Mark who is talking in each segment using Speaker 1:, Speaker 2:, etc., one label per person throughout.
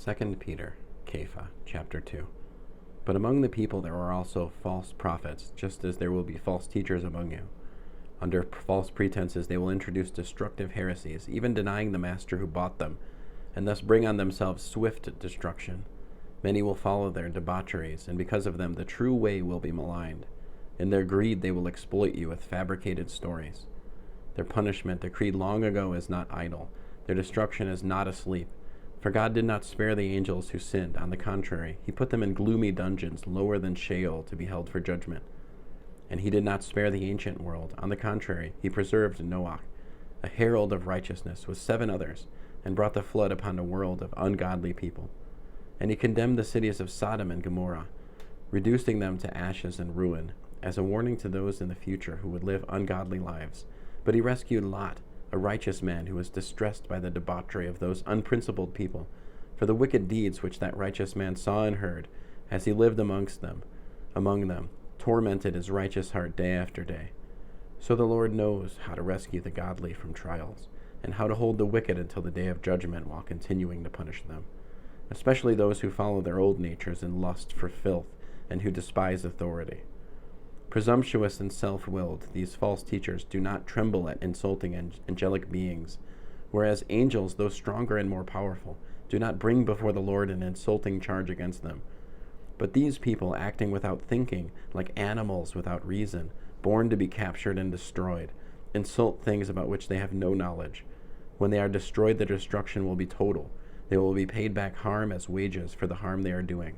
Speaker 1: 2 Peter, Kefa, chapter 2. But among the people there are also false prophets, just as there will be false teachers among you. Under false pretenses they will introduce destructive heresies, even denying the master who bought them, and thus bring on themselves swift destruction. Many will follow their debaucheries, and because of them the true way will be maligned. In their greed they will exploit you with fabricated stories. Their punishment, decreed long ago, is not idle. Their destruction is not asleep. For God did not spare the angels who sinned. On the contrary, he put them in gloomy dungeons, lower than Sheol, to be held for judgment. And he did not spare the ancient world. On the contrary, he preserved Noach, a herald of righteousness, with 7 others, and brought the flood upon a world of ungodly people. And he condemned the cities of S'dom and Amora, reducing them to ashes and ruin, as a warning to those in the future who would live ungodly lives. But he rescued Lot, a righteous man who was distressed by the debauchery of those unprincipled people, for the wicked deeds which that righteous man saw and heard, as he lived among them, tormented his righteous heart day after day. So the Lord knows how to rescue the godly from trials, and how to hold the wicked until the day of judgment while continuing to punish them, especially those who follow their old natures in lust for filth and who despise authority. Presumptuous and self-willed, these false teachers do not tremble at insulting angelic beings, whereas angels, though stronger and more powerful, do not bring before the Lord an insulting charge against them. But these people, acting without thinking, like animals without reason, born to be captured and destroyed, insult things about which they have no knowledge. When they are destroyed, the destruction will be total. They will be paid back harm as wages for the harm they are doing.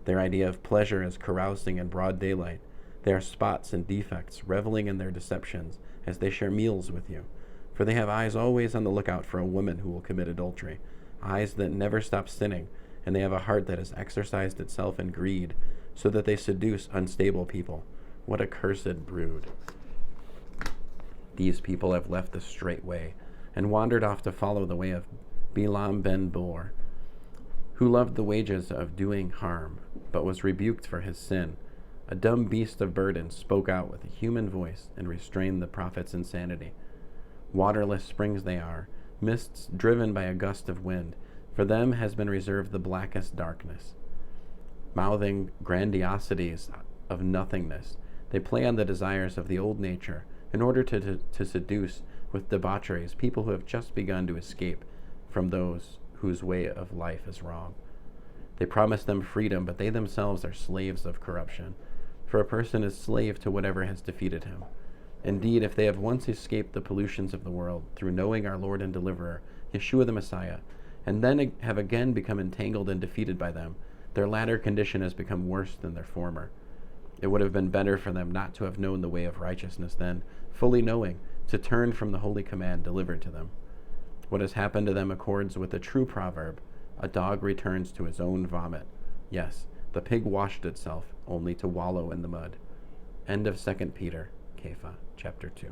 Speaker 1: Their idea of pleasure is carousing in broad daylight. They are spots and defects, reveling in their deceptions as they share meals with you. For they have eyes always on the lookout for a woman who will commit adultery, eyes that never stop sinning, and they have a heart that has exercised itself in greed, so that they seduce unstable people. What a cursed brood! These people have left the straight way, and wandered off to follow the way of Balaam ben Beor, who loved the wages of doing harm, but was rebuked for his sin. A dumb beast of burden spoke out with a human voice and restrained the prophet's insanity. Waterless springs they are, mists driven by a gust of wind. For them has been reserved the blackest darkness. Mouthing grandiosities of nothingness, they play on the desires of the old nature in order to seduce with debaucheries people who have just begun to escape from those whose way of life is wrong. They promise them freedom, but they themselves are slaves of corruption. For a person is slave to whatever has defeated him. Indeed, if they have once escaped the pollutions of the world through knowing our Lord and Deliverer, Yeshua the Messiah, and then have again become entangled and defeated by them, their latter condition has become worse than their former. It would have been better for them not to have known the way of righteousness than, fully knowing, to turn from the holy command delivered to them. What has happened to them accords with the true proverb, a dog returns to his own vomit. Yes, the pig washed itself only to wallow in the mud. End of 2 Peter, Kefa, chapter 2.